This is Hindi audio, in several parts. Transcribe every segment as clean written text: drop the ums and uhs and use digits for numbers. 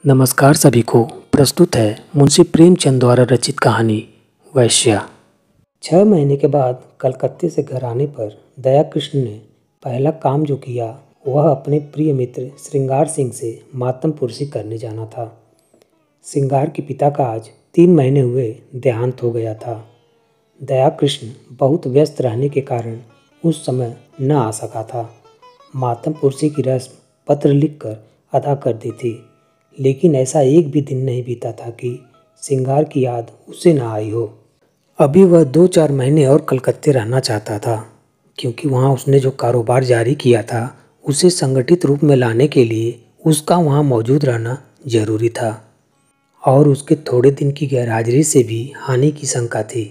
नमस्कार सभी को। प्रस्तुत है मुंशी प्रेमचंद द्वारा रचित कहानी वैश्या। 6 महीने के बाद कलकत्ते से घर आने पर दया कृष्ण ने पहला काम जो किया वह अपने प्रिय मित्र श्रृंगार सिंह से मातम पुरसी करने जाना था। श्रृंगार के पिता का आज 3 महीने हुए देहांत हो गया था। दया कृष्ण बहुत व्यस्त रहने के कारण उस समय न आ सका था। मातम पुरसी की रस्म पत्र लिखकर अदा कर दी थी, लेकिन ऐसा एक भी दिन नहीं बीता था कि श्रृंगार की याद उसे न आई हो। अभी वह 2-4 महीने और कलकत्ते रहना चाहता था, क्योंकि वहाँ उसने जो कारोबार जारी किया था उसे संगठित रूप में लाने के लिए उसका वहाँ मौजूद रहना जरूरी था। और उसके थोड़े दिन की गैरहाजिरी से भी हानि की शंका थी।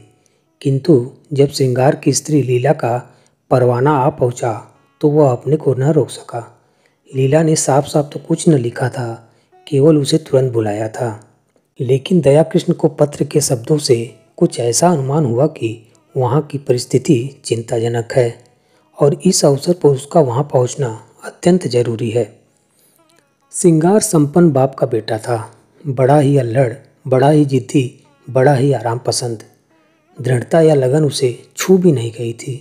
किंतु जब श्रृंगार की स्त्री लीला का परवाना आ पहुँचा तो वह अपने को न रोक सका। लीला ने साफ साफ तो कुछ न लिखा था, केवल उसे तुरंत बुलाया था। लेकिन दया कृष्ण को पत्र के शब्दों से कुछ ऐसा अनुमान हुआ कि वहाँ की परिस्थिति चिंताजनक है और इस अवसर पर उसका वहाँ पहुँचना अत्यंत जरूरी है। श्रृंगार संपन्न बाप का बेटा था, बड़ा ही अल्हड़, बड़ा ही जिद्दी, बड़ा ही आराम पसंद। दृढ़ता या लगन उसे छू भी नहीं गई थी।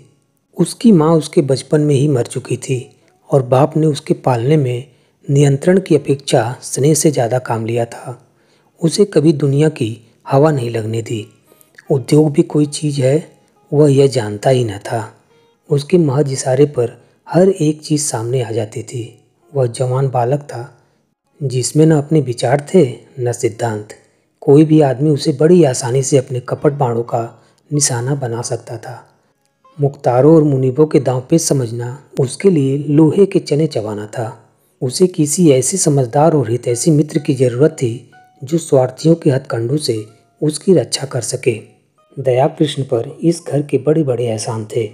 उसकी माँ उसके बचपन में ही मर चुकी थी और बाप ने उसके पालने में नियंत्रण की अपेक्षा स्नेह से ज़्यादा काम लिया था। उसे कभी दुनिया की हवा नहीं लगने दी। उद्योग भी कोई चीज़ है वह यह जानता ही न था। उसके महज इशारे पर हर एक चीज़ सामने आ जाती थी। वह जवान बालक था जिसमें न अपने विचार थे न सिद्धांत। कोई भी आदमी उसे बड़ी आसानी से अपने कपट बाणों का निशाना बना सकता था। मुख्तारों और मुनीबों के दांवपेच समझना उसके लिए लोहे के चने चबाना था। उसे किसी ऐसे समझदार और हितैषी मित्र की जरूरत थी जो स्वार्थियों के हथकंडों से उसकी रक्षा कर सके। दया कृष्ण पर इस घर के बड़े बड़े एहसान थे।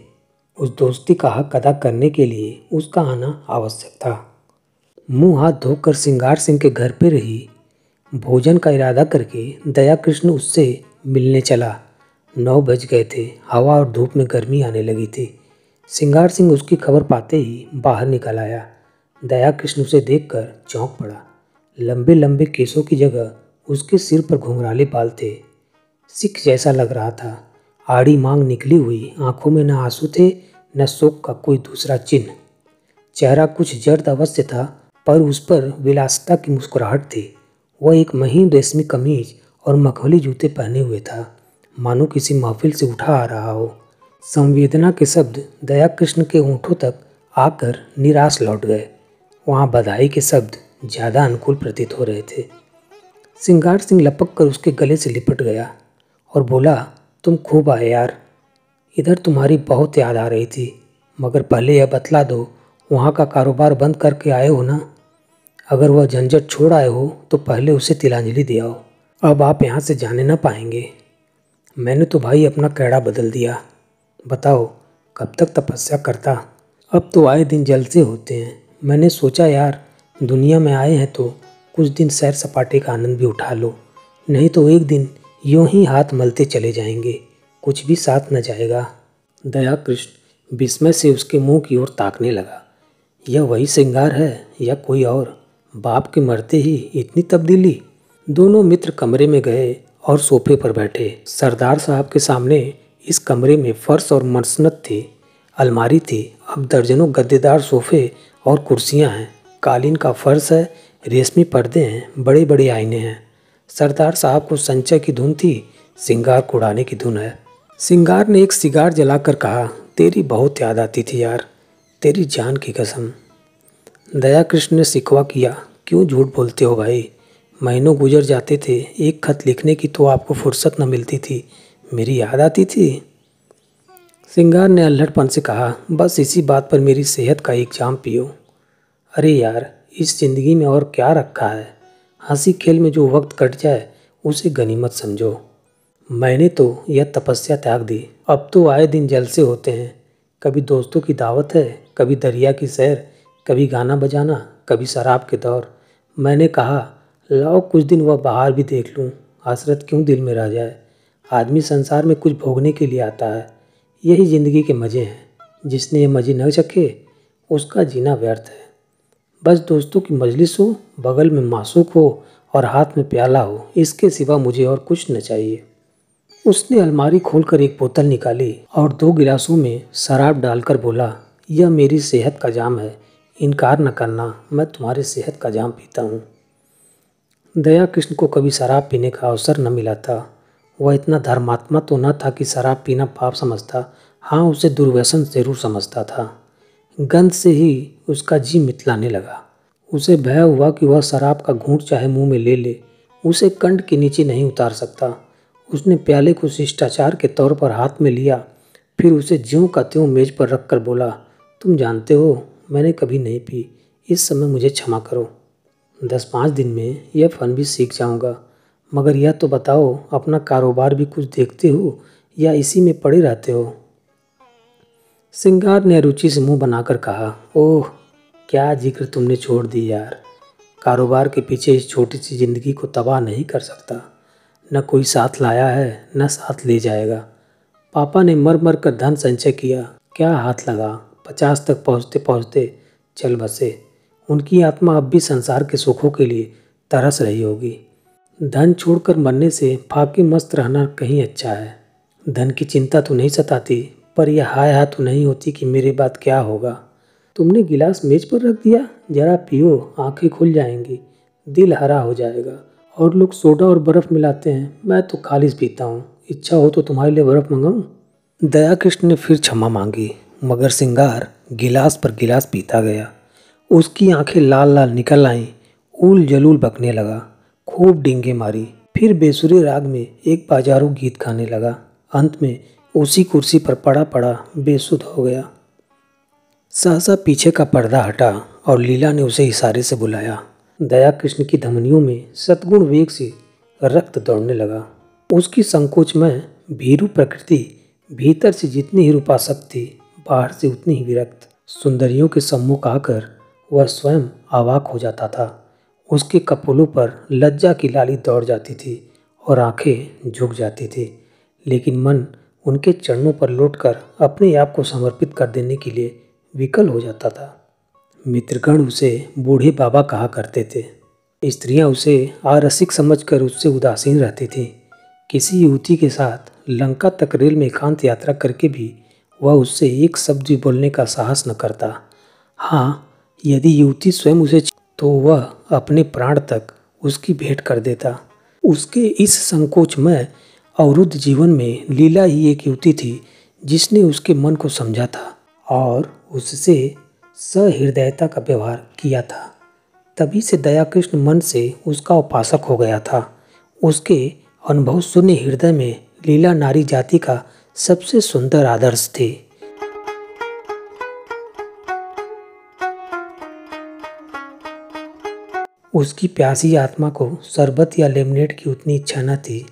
उस दोस्ती का हक अदा करने के लिए उसका आना आवश्यक था। मुंह हाथ धोकर श्रृंगार सिंह के घर पर रही भोजन का इरादा करके दया कृष्ण उससे मिलने चला। 9 बज गए थे। हवा और धूप में गर्मी आने लगी थी। श्रृंगार सिंह उसकी खबर पाते ही बाहर निकल आया। दया कृष्ण उसे देखकर चौंक पड़ा। लंबे लंबे केसों की जगह उसके सिर पर घुंघराले बाल थे। सिख जैसा लग रहा था। आड़ी मांग निकली हुई, आंखों में न आंसू थे न शोक का कोई दूसरा चिन्ह। चेहरा कुछ जर्द अवश्य था, पर उस पर विलासिता की मुस्कुराहट थी। वह एक महीन रेशमी कमीज और मखमली जूते पहने हुए था, मानो किसी महफिल से उठा आ रहा हो। संवेदना के शब्द दया कृष्ण के होंठों तक आकर निराश लौट गए। वहाँ बधाई के शब्द ज़्यादा अनुकूल प्रतीत हो रहे थे। श्रृंगार सिंह लपक कर उसके गले से लिपट गया और बोला, तुम खूब आए यार। इधर तुम्हारी बहुत याद आ रही थी, मगर पहले यह बतला दो, वहाँ का कारोबार बंद करके आए हो ना? अगर वह झंझट छोड़ आए हो तो पहले उसे तिलांजलि दे आओ। अब आप यहाँ से जाने न पाएंगे। मैंने तो भाई अपना कैड़ा बदल दिया। बताओ कब तक तपस्या करता? अब तो आए दिन जलसे होते हैं। मैंने सोचा यार, दुनिया में आए हैं तो कुछ दिन सैर सपाटे का आनंद भी उठा लो, नहीं तो एक दिन यूं ही हाथ मलते चले जाएंगे, कुछ भी साथ न जाएगा। दया कृष्ण विस्मय से उसके मुंह की ओर ताकने लगा। यह वही श्रृंगार है या कोई और? बाप के मरते ही इतनी तब्दीली? दोनों मित्र कमरे में गए और सोफे पर बैठे। सरदार साहब के सामने इस कमरे में फर्श और मसनद थी, अलमारी थी। अब दर्जनों गद्देदार सोफे और कुर्सियां हैं। कालीन का फर्श है, रेशमी पर्दे हैं, बड़े बड़े आईने हैं। सरदार साहब को संचय की धुन थी, श्रृंगार को उड़ाने की धुन है। श्रृंगार ने एक सिगार जलाकर कहा, तेरी बहुत याद आती थी यार, तेरी जान की कसम। दया कृष्ण ने शिकवा किया, क्यों झूठ बोलते हो भाई? महीनों गुजर जाते थे, एक खत लिखने की तो आपको फुर्सत न मिलती थी, मेरी याद आती थी। श्रृंगार ने अल्हड़पन से कहा, बस इसी बात पर मेरी सेहत का एक जाम पियो। अरे यार, इस जिंदगी में और क्या रखा है? हंसी खेल में जो वक्त कट जाए उसे गनीमत समझो। मैंने तो यह तपस्या त्याग दी। अब तो आए दिन जलसे होते हैं। कभी दोस्तों की दावत है, कभी दरिया की सैर, कभी गाना बजाना, कभी शराब के दौर। मैंने कहा, लाओ कुछ दिन वह बाहर भी देख लूँ, हसरत क्यों दिल में रह जाए। आदमी संसार में कुछ भोगने के लिए आता है, यही ज़िंदगी के मज़े हैं। जिसने ये मज़े न चखे उसका जीना व्यर्थ है। बस दोस्तों की मजलिस हो, बगल में मासूक हो और हाथ में प्याला हो, इसके सिवा मुझे और कुछ न चाहिए। उसने अलमारी खोलकर एक बोतल निकाली और 2 गिलासों में शराब डालकर बोला, यह मेरी सेहत का जाम है, इनकार न करना, मैं तुम्हारी सेहत का जाम पीता हूँ। दया कृष्ण को कभी शराब पीने का अवसर न मिला था। वह इतना धर्मात्मा तो न था कि शराब पीना पाप समझता, हाँ उसे दुर्व्यसन जरूर समझता था। गंध से ही उसका जी मितलाने लगा। उसे भय हुआ कि वह शराब का घूंट चाहे मुंह में ले ले, उसे कंठ के नीचे नहीं उतार सकता। उसने प्याले को शिष्टाचार के तौर पर हाथ में लिया, फिर उसे ज्यों का त्यों मेज पर रखकर बोला, तुम जानते हो मैंने कभी नहीं पी, इस समय मुझे क्षमा करो। 10-5 दिन में यह फन भी सीख जाऊंगा, मगर यह तो बताओ अपना कारोबार भी कुछ देखते हो या इसी में पड़े रहते हो। सिंगार ने अरुचि से मुंह बनाकर कहा, ओह क्या जिक्र तुमने छोड़ दी यार। कारोबार के पीछे इस छोटी सी जिंदगी को तबाह नहीं कर सकता। न कोई साथ लाया है न साथ ले जाएगा। पापा ने मर मर कर धन संचय किया, क्या हाथ लगा, 50 तक पहुँचते पहुँचते चल बसे। उनकी आत्मा अब भी संसार के सुखों के लिए तरस रही होगी। धन छोड़कर मरने से फाके मस्त रहना कहीं अच्छा है। धन की चिंता तो नहीं सताती, पर यह हाय हाय तो नहीं होती कि मेरे बाद क्या होगा। तुमने गिलास मेज पर रख दिया, जरा पियो, आंखें खुल जाएंगी, दिल हरा हो जाएगा। और लोग सोडा और बर्फ मिलाते हैं, मैं तो खालिस पीता हूँ। इच्छा हो तो तुम्हारे लिए बर्फ मंगाऊं? दया कृष्ण ने फिर क्षमा मांगी, मगर सिंगार गिलास पर गिलास पीता गया। उसकी आंखें लाल लाल निकल आईं, ऊल जलूल बकने लगा, खूब डींगे मारी, फिर बेसुरे राग में एक बाजारू गीत गाने लगा। अंत में उसी कुर्सी पर पड़ा पड़ा बेसुध हो गया। सहसा पीछे का पर्दा हटा और लीला ने उसे इशारे से बुलाया। दया कृष्ण की धमनियों में सतगुण वेग से रक्त दौड़ने लगा। उसकी संकोच में भीरू प्रकृति भीतर से जितनी ही रूपासक्त थी, बाहर से उतनी ही विरक्त। सुंदरियों के सम्मुख आकर वह स्वयं अवाक हो जाता था। उसके कपोलों पर लज्जा की लाली दौड़ जाती थी और आंखें झुक जाती थी, लेकिन मन उनके चरणों पर लौटकर अपने आप को समर्पित कर देने के लिए विकल हो जाता था। मित्रगण उसे बूढ़े बाबा कहा करते थे। स्त्रियां उसे आरसिक समझकर उससे उदासीन रहती थीं। किसी युवती के साथ लंका तक रेल में एकांत यात्रा करके भी वह उससे एक शब्द भी बोलने का साहस न करता। हाँ, यदि युवती स्वयं उसे तो वह अपने प्राण तक उसकी भेंट कर देता। उसके इस संकोचमय अवरुद्ध जीवन में लीला ही एक युवती थी जिसने उसके मन को समझा था और उससे सहृदयता का व्यवहार किया था। तभी से दया कृष्ण मन से उसका उपासक हो गया था। उसके अनुभव शून्य हृदय में लीला नारी जाति का सबसे सुंदर आदर्श थी। उसकी प्यासी आत्मा को शरबत या लेमनेड की उतनी इच्छा न थी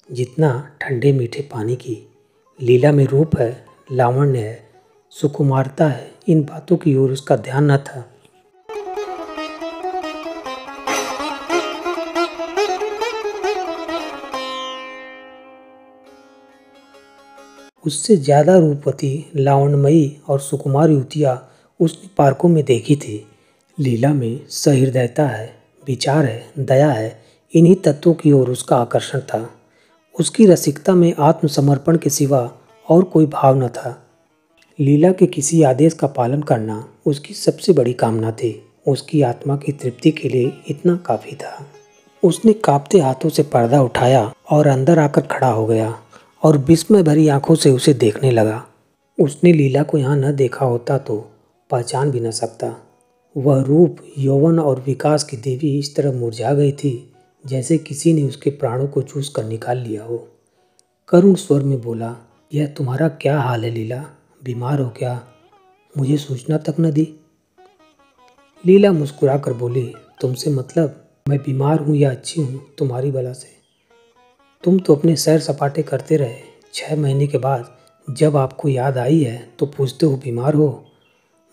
जितना ठंडे मीठे पानी की। लीला में रूप है, लावण्य है, सुकुमारता है, इन बातों की ओर उसका ध्यान न था। उससे ज्यादा रूपवती, लावण्यमयी और सुकुमार युवतियाँ उसने पार्कों में देखी थी। लीला में सहृदयता है, विचार है, दया है, इन्हीं तत्वों की ओर उसका आकर्षण था। उसकी रसिकता में आत्मसमर्पण के सिवा और कोई भाव न था। लीला के किसी आदेश का पालन करना उसकी सबसे बड़ी कामना थी। उसकी आत्मा की तृप्ति के लिए इतना काफी था। उसने कांपते हाथों से पर्दा उठाया और अंदर आकर खड़ा हो गया और विस्मय भरी आंखों से उसे देखने लगा। उसने लीला को यहाँ न देखा होता तो पहचान भी न सकता। वह रूप, यौवन और विकास की देवी इस तरह मुरझा गई थी जैसे किसी ने उसके प्राणों को चूस कर निकाल लिया हो। करुण स्वर में बोला, यह तुम्हारा क्या हाल है लीला, बीमार हो क्या? मुझे सूचना तक न दी। लीला मुस्कुरा कर बोली, तुमसे मतलब? मैं बीमार हूँ या अच्छी हूँ तुम्हारी बला से। तुम तो अपने सैर सपाटे करते रहे, 6 महीने के बाद जब आपको याद आई है तो पूछते हो बीमार हो।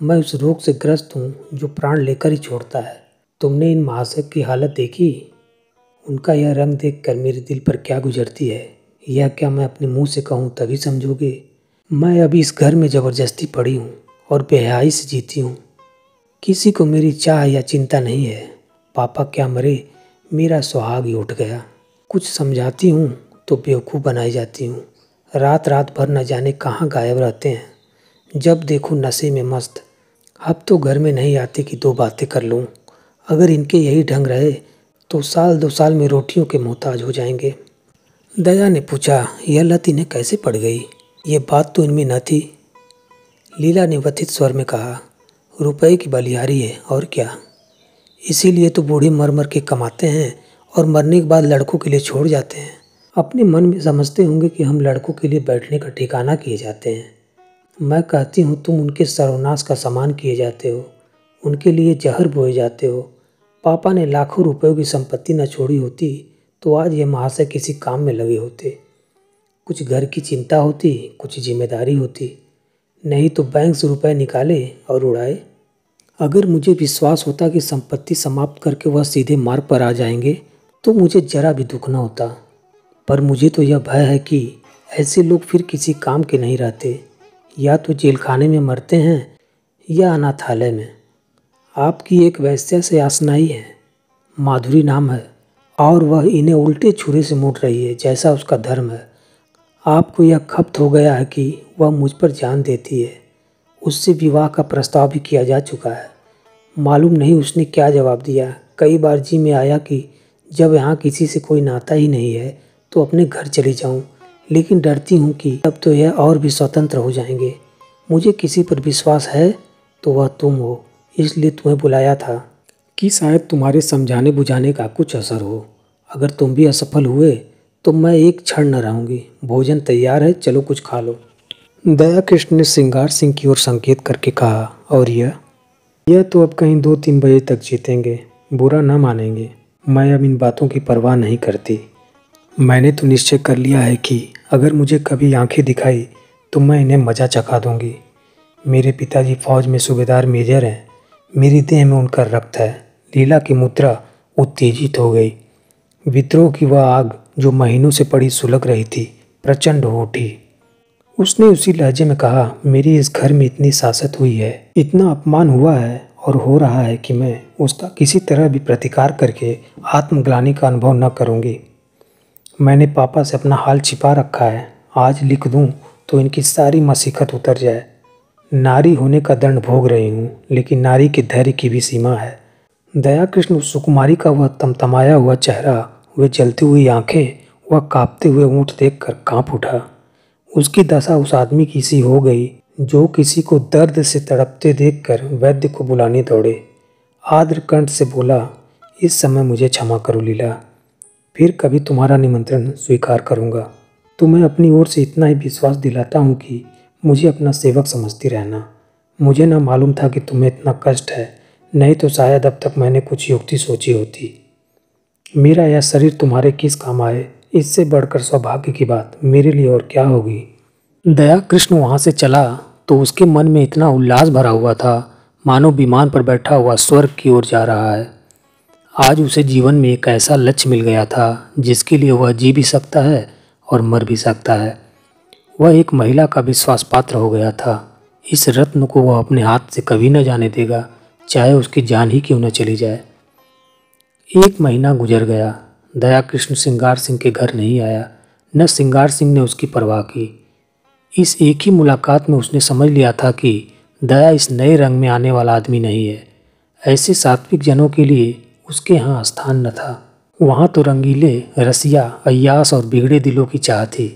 मैं उस रोग से ग्रस्त हूँ जो प्राण लेकर ही छोड़ता है। तुमने इन महाशय की हालत देखी? उनका यह रंग देखकर मेरे दिल पर क्या गुजरती है, यह क्या मैं अपने मुंह से कहूँ तभी समझोगे? मैं अभी इस घर में जबरदस्ती पड़ी हूँ और बेहयाई से जीती हूँ। किसी को मेरी चाह या चिंता नहीं है। पापा क्या मरे, मेरा सुहाग ही उठ गया। कुछ समझाती हूँ तो बेवकूफ़ बनाई जाती हूँ। रात रात भर न जाने कहाँ गायब रहते हैं। जब देखो नशे में मस्त। अब तो घर में नहीं आते कि दो बातें कर लूँ। अगर इनके यही ढंग रहे तो साल 2 साल में रोटियों के मोहताज हो जाएंगे। दया ने पूछा, यह लत इन्हें कैसे पड़ गई? ये बात तो इनमें न थी। लीला ने व्यथित स्वर में कहा, रुपए की बलिहारी है और क्या। इसीलिए तो बूढ़े मर मर के कमाते हैं और मरने के बाद लड़कों के लिए छोड़ जाते हैं। अपने मन में समझते होंगे कि हम लड़कों के लिए बैठने का ठिकाना किए जाते हैं। मैं कहती हूँ तुम उनके सर्वनाश का सामान किए जाते हो, उनके लिए जहर बोए जाते हो। पापा ने लाखों रुपयों की संपत्ति न छोड़ी होती तो आज ये महाशय किसी काम में लगे होते। कुछ घर की चिंता होती, कुछ जिम्मेदारी होती, नहीं तो बैंक से रुपए निकाले और उड़ाए। अगर मुझे विश्वास होता कि संपत्ति समाप्त करके वह सीधे मार्ग पर आ जाएंगे तो मुझे जरा भी दुख न होता। पर मुझे तो यह भय है कि ऐसे लोग फिर किसी काम के नहीं रहते, या तो जेल खाने में मरते हैं या अनाथालय में। आपकी एक वैश्या से आसनाई है, माधुरी नाम है, और वह इन्हें उल्टे छुरे से मूट रही है जैसा उसका धर्म है। आपको यह खप्त हो गया है कि वह मुझ पर जान देती है। उससे विवाह का प्रस्ताव भी किया जा चुका है। मालूम नहीं उसने क्या जवाब दिया। कई बार जी में आया कि जब यहाँ किसी से कोई नाता ही नहीं है तो अपने घर चली जाऊँ, लेकिन डरती हूँ कि अब तो यह और भी स्वतंत्र हो जाएंगे। मुझे किसी पर विश्वास है तो वह तुम हो, इसलिए तुम्हें बुलाया था कि शायद तुम्हारे समझाने बुझाने का कुछ असर हो। अगर तुम भी असफल हुए तो मैं एक क्षण न रहूँगी। भोजन तैयार है, चलो कुछ खा लो। दया कृष्ण ने श्रृंगार सिंह की ओर संकेत करके कहा, और यह तो अब कहीं 2-3 बजे तक जीतेंगे, बुरा न मानेंगे। मैं अब इन बातों की परवाह नहीं करती। मैंने तो निश्चय कर लिया है कि अगर मुझे कभी आंखें दिखाई तो मैं इन्हें मजा चखा दूंगी। मेरे पिताजी फौज में सूबेदार मेजर हैं, मेरी देह में उनका रक्त है। लीला की मुद्रा उत्तेजित हो गई। विद्रोह की वह आग जो महीनों से पड़ी सुलग रही थी, प्रचंड हो उठी। उसने उसी लहजे में कहा, मेरी इस घर में इतनी सासत हुई है, इतना अपमान हुआ है और हो रहा है कि मैं उसका किसी तरह भी प्रतिकार करके आत्मग्लानि का अनुभव न करूंगी। मैंने पापा से अपना हाल छिपा रखा है। आज लिख दूं तो इनकी सारी मसीखत उतर जाए। नारी होने का दंड भोग रही हूँ, लेकिन नारी के धैर्य की भी सीमा है। दया कृष्ण सुकुमारी का वह तमतमाया हुआ चेहरा, वे जलती हुई आंखें, वह कांपते हुए ऊँट देखकर कांप उठा। उसकी दशा उस आदमी की सी हो गई जो किसी को दर्द से तड़पते देखकर वैद्य को बुलाने दौड़े। आर्द्र कंठ से बोला, इस समय मुझे क्षमा करो लीला, फिर कभी तुम्हारा निमंत्रण स्वीकार करूंगा। तुम्हें अपनी ओर से इतना ही विश्वास दिलाता हूँ कि मुझे अपना सेवक समझती रहना। मुझे न मालूम था कि तुम्हें इतना कष्ट है, नहीं तो शायद अब तक मैंने कुछ युक्ति सोची होती। मेरा यह शरीर तुम्हारे किस काम आए, इससे बढ़कर सौभाग्य की बात मेरे लिए और क्या होगी। दया कृष्ण वहाँ से चला तो उसके मन में इतना उल्लास भरा हुआ था मानो विमान पर बैठा हुआ स्वर्ग की ओर जा रहा है। आज उसे जीवन में एक ऐसा लक्ष्य मिल गया था जिसके लिए वह जी भी सकता है और मर भी सकता है। वह एक महिला का विश्वास पात्र हो गया था। इस रत्न को वह अपने हाथ से कभी न जाने देगा, चाहे उसकी जान ही क्यों न चली जाए। 1 महीना गुजर गया। दया कृष्ण श्रृंगार सिंह के घर नहीं आया, न श्रृंगार सिंह ने उसकी परवाह की। इस एक ही मुलाकात में उसने समझ लिया था कि दया इस नए रंग में आने वाला आदमी नहीं है। ऐसे सात्विक जनों के लिए उसके यहाँ स्थान न था। वहाँ तो रंगीले, रसिया, अय्यास और बिगड़े दिलों की चाह थी।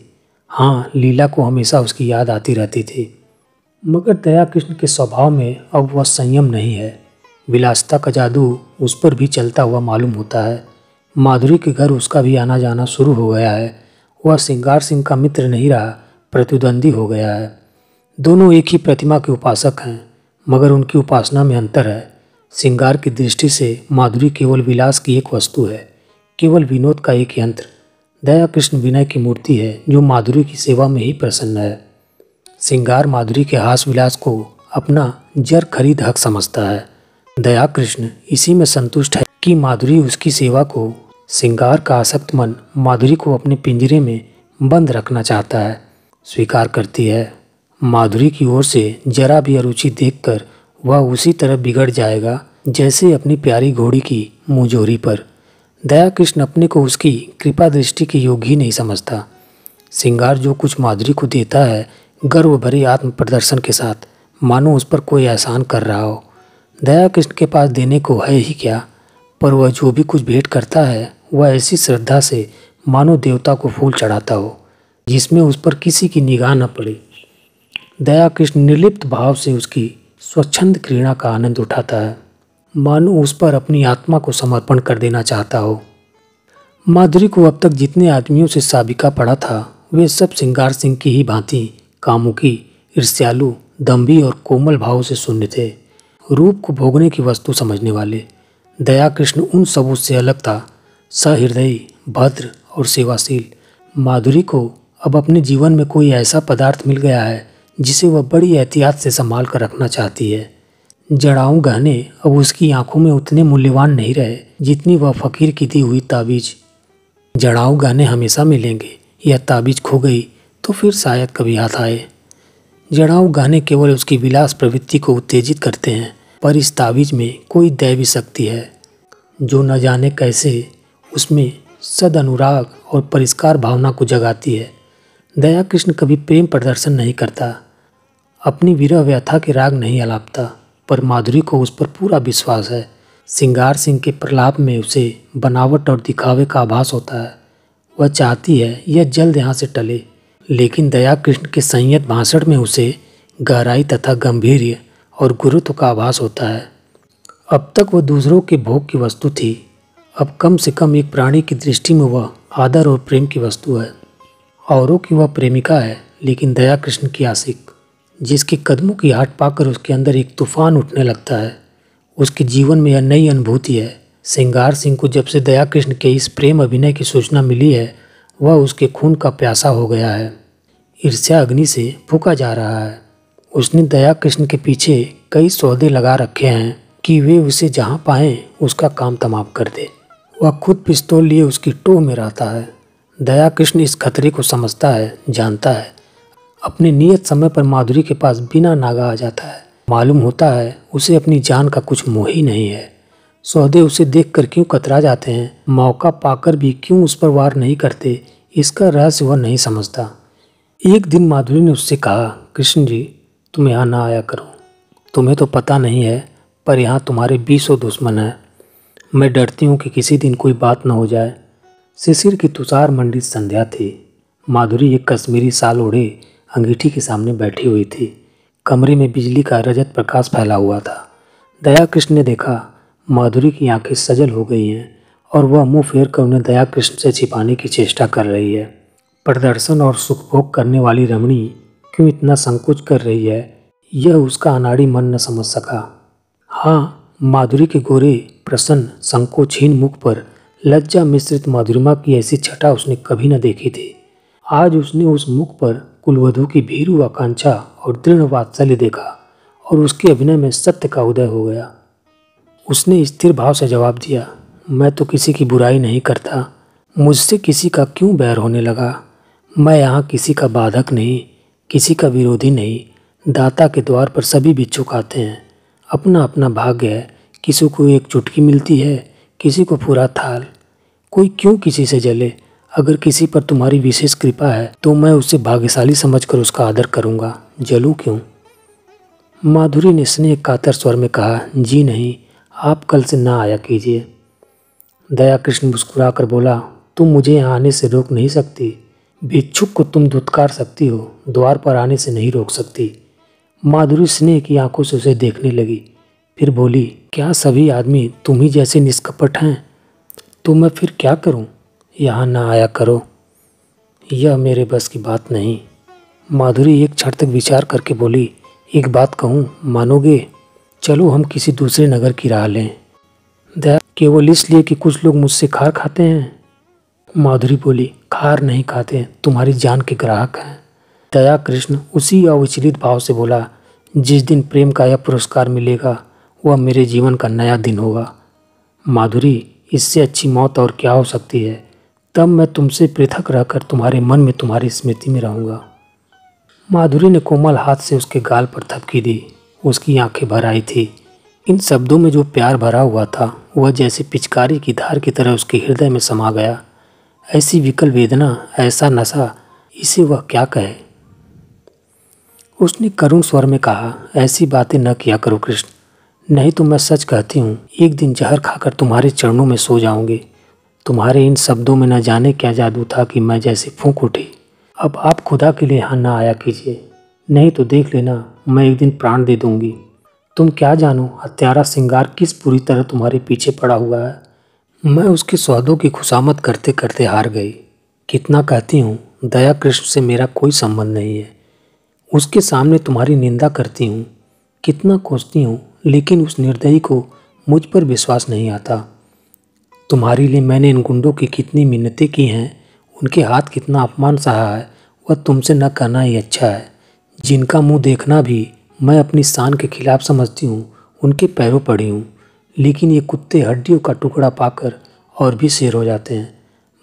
हाँ, लीला को हमेशा उसकी याद आती रहती थी, मगर दया कृष्ण के स्वभाव में अब वह संयम नहीं है। विलासिता का जादू उस पर भी चलता हुआ मालूम होता है। माधुरी के घर उसका भी आना जाना शुरू हो गया है। वह श्रृंगार सिंह का मित्र नहीं रहा, प्रतिद्वंदी हो गया है। दोनों एक ही प्रतिमा के उपासक हैं, मगर उनकी उपासना में अंतर है। श्रृंगार की दृष्टि से माधुरी केवल विलास की एक वस्तु है, केवल विनोद का एक यंत्र। दया कृष्ण विनय की मूर्ति है जो माधुरी की सेवा में ही प्रसन्न है। श्रृंगार माधुरी के हास विलास को अपना जर खरीद हक समझता है। दया कृष्ण इसी में संतुष्ट है कि माधुरी उसकी सेवा को, श्रृंगार का आसक्त मन माधुरी को अपने पिंजरे में बंद रखना चाहता है। स्वीकार करती है। माधुरी की ओर से जरा भी अरुचि देखकर वह उसी तरह बिगड़ जाएगा जैसे अपनी प्यारी घोड़ी की मुंहजोरी पर। दया कृष्ण अपने को उसकी कृपा दृष्टि के योग्य ही नहीं समझता। श्रृंगार जो कुछ माधुरी को देता है गर्व भरे आत्म प्रदर्शन के साथ, मानो उस पर कोई एहसान कर रहा हो। दया कृष्ण के पास देने को है ही क्या, पर वह जो भी कुछ भेंट करता है वह ऐसी श्रद्धा से मानो देवता को फूल चढ़ाता हो जिसमें उस पर किसी की निगाह न पड़े। दया कृष्ण निर्लिप्त भाव से उसकी स्वच्छंद क्रीड़ा का आनंद उठाता है, मानो उस पर अपनी आत्मा को समर्पण कर देना चाहता हो। माधुरी को अब तक जितने आदमियों से साबिका पड़ा था वे सब श्रृंगार सिंह की ही भांति कामुकी, ईर्ष्यालु, दंभी और कोमल भाव से शून्य थे, रूप को भोगने की वस्तु समझने वाले। दया कृष्ण उन सबों से अलग था, सहृदयी, भद्र और सेवाशील। माधुरी को अब अपने जीवन में कोई ऐसा पदार्थ मिल गया है जिसे वह बड़ी एहतियात से संभाल कर रखना चाहती है। जड़ाऊ गहने अब उसकी आंखों में उतने मूल्यवान नहीं रहे जितनी वह फकीर की दी हुई ताबीज। जड़ाऊ गहने हमेशा मिलेंगे, यह ताबीज खो गई तो फिर शायद कभी हाथ आए। जड़ाऊ गहने केवल उसकी विलास प्रवृत्ति को उत्तेजित करते हैं, पर इस ताबीज में कोई दैवी शक्ति है जो न जाने कैसे उसमें सद अनुराग और परिष्कार भावना को जगाती है। दया कृष्ण कभी प्रेम प्रदर्शन नहीं करता, अपनी विरह व्यथा के राग नहीं अलापता, पर माधुरी को उस पर पूरा विश्वास है। श्रृंगार सिंह के प्रलाप में उसे बनावट और दिखावे का आभास होता है। वह चाहती है यह जल्द यहाँ से टले, लेकिन दया कृष्ण के संयत भाषण में उसे गहराई तथा गंभीर्य और गुरुत्व का आभास होता है। अब तक वह दूसरों के भोग की वस्तु थी, अब कम से कम एक प्राणी की दृष्टि में वह आदर और प्रेम की वस्तु है। औरों की वह प्रेमिका है, लेकिन दया कृष्ण की आशिक, जिसके कदमों की हाट पाकर उसके अंदर एक तूफान उठने लगता है। उसके जीवन में यह नई अनुभूति है। श्रृंगार सिंह को जब से दया कृष्ण के इस प्रेम अभिनय की सूचना मिली है वह उसके खून का प्यासा हो गया है, ईर्ष्या अग्नि से फूका जा रहा है। उसने दया कृष्ण के पीछे कई सौदे लगा रखे हैं कि वे उसे जहाँ पाएं उसका काम तमाम कर दे। वह खुद पिस्तौल लिए उसकी टोह में रहता है। दया कृष्ण इस खतरे को समझता है, जानता है। अपने नियत समय पर माधुरी के पास बिना नागा आ जाता है। मालूम होता है उसे अपनी जान का कुछ मोह ही नहीं है। सौदे उसे देखकर क्यों कतरा जाते हैं, मौका पाकर भी क्यों उस पर वार नहीं करते, इसका रहस्य वह नहीं समझता। एक दिन माधुरी ने उससे कहा, कृष्ण जी तुम यहाँ ना आया करो, तुम्हें तो पता नहीं है पर यहाँ तुम्हारे 20 दुश्मन हैं। मैं डरती हूँ कि किसी दिन कोई बात न हो जाए। शिशिर की तुषार मंडित संध्या थी। माधुरी एक कश्मीरी साल ओढ़े अंगीठी के सामने बैठी हुई थी। कमरे में बिजली का रजत प्रकाश फैला हुआ था। दया कृष्ण ने देखा माधुरी की आंखें सजल हो गई हैं और वह मुंह फेर कर उन्हें दया कृष्ण से छिपाने की चेष्टा कर रही है। प्रदर्शन और सुखभोग करने वाली रमणी क्यों इतना संकोच कर रही है, यह उसका अनाड़ी मन न समझ सका। हाँ, माधुरी के गोरे प्रसन्न संकोचहीन मुख पर लज्जा मिश्रित माधुरिमा की ऐसी छटा उसने कभी न देखी थी। आज उसने उस मुख पर कुलवधू की भीरू आकांक्षा और दृढ़ वात्सल्य देखा और उसके अभिनय में सत्य का उदय हो गया। उसने स्थिर भाव से जवाब दिया, मैं तो किसी की बुराई नहीं करता, मुझसे किसी का क्यों बैर होने लगा। मैं यहाँ किसी का बाधक नहीं, किसी का विरोधी नहीं। दाता के द्वार पर सभी भिक्षुक आते हैं। अपना अपना भाग्य है, किसी को एक चुटकी मिलती है, किसी को पूरा थाल। कोई क्यों किसी से जले। अगर किसी पर तुम्हारी विशेष कृपा है तो मैं उसे भाग्यशाली समझकर उसका आदर करूँगा, जलूँ क्यों। माधुरी ने स्नेह कातर स्वर में कहा, जी नहीं, आप कल से ना आया कीजिए। दया कृष्ण मुस्कुरा कर बोला, तुम मुझे यहाँ आने से रोक नहीं सकती। भिक्षुक को तुम धुतकार सकती हो, द्वार पर आने से नहीं रोक सकती। माधुरी स्नेह की आंखों से उसे देखने लगी, फिर बोली, क्या सभी आदमी तुम ही जैसे निष्कपट हैं? तो मैं फिर क्या करूं? यहाँ ना आया करो, यह मेरे बस की बात नहीं। माधुरी एक क्षण तक विचार करके बोली, एक बात कहूँ, मानोगे? चलो हम किसी दूसरे नगर की राह लें। दया, केवल इसलिए कि कुछ लोग मुझसे खार खाते हैं? माधुरी बोली, खार नहीं खाते, तुम्हारी जान के ग्राहक हैं। दया कृष्ण उसी अविचलित भाव से बोला, जिस दिन प्रेम का यह पुरस्कार मिलेगा वह मेरे जीवन का नया दिन होगा। माधुरी, इससे अच्छी मौत और क्या हो सकती है। तब मैं तुमसे पृथक रहकर तुम्हारे मन में तुम्हारी स्मृति में रहूँगा। माधुरी ने कोमल हाथ से उसके गाल पर थपकी दी। उसकी आंखें भर आई थी। इन शब्दों में जो प्यार भरा हुआ था वह जैसे पिचकारी की धार की तरह उसके हृदय में समा गया। ऐसी विकल वेदना, ऐसा नशा, इसे वह क्या कहे। उसने करुण स्वर में कहा, ऐसी बातें न किया करो कृष्ण, नहीं तो मैं सच कहती हूँ, एक दिन जहर खाकर तुम्हारे चरणों में सो जाऊंगी। तुम्हारे इन शब्दों में न जाने क्या जादू था कि मैं जैसे फूंक उठी। अब आप खुदा के लिए यहाँ ना आया कीजिए, नहीं तो देख लेना मैं एक दिन प्राण दे दूंगी। तुम क्या जानो हत्यारा सिंगार किस बुरी तरह तुम्हारे पीछे पड़ा हुआ है। मैं उसके सौदों की खुशामद करते करते हार गई। कितना कहती हूँ, दया कृष्ण से मेरा कोई संबंध नहीं है। उसके सामने तुम्हारी निंदा करती हूँ, कितना कोसती हूँ, लेकिन उस निर्दयी को मुझ पर विश्वास नहीं आता। तुम्हारे लिए मैंने इन गुंडों की कितनी मिन्नतें की हैं, उनके हाथ कितना अपमान सहा है, वह तुमसे न कहना ही अच्छा है। जिनका मुंह देखना भी मैं अपनी शान के खिलाफ समझती हूँ, उनके पैरों पड़ी हूँ, लेकिन ये कुत्ते हड्डियों का टुकड़ा पाकर और भी शेर हो जाते हैं।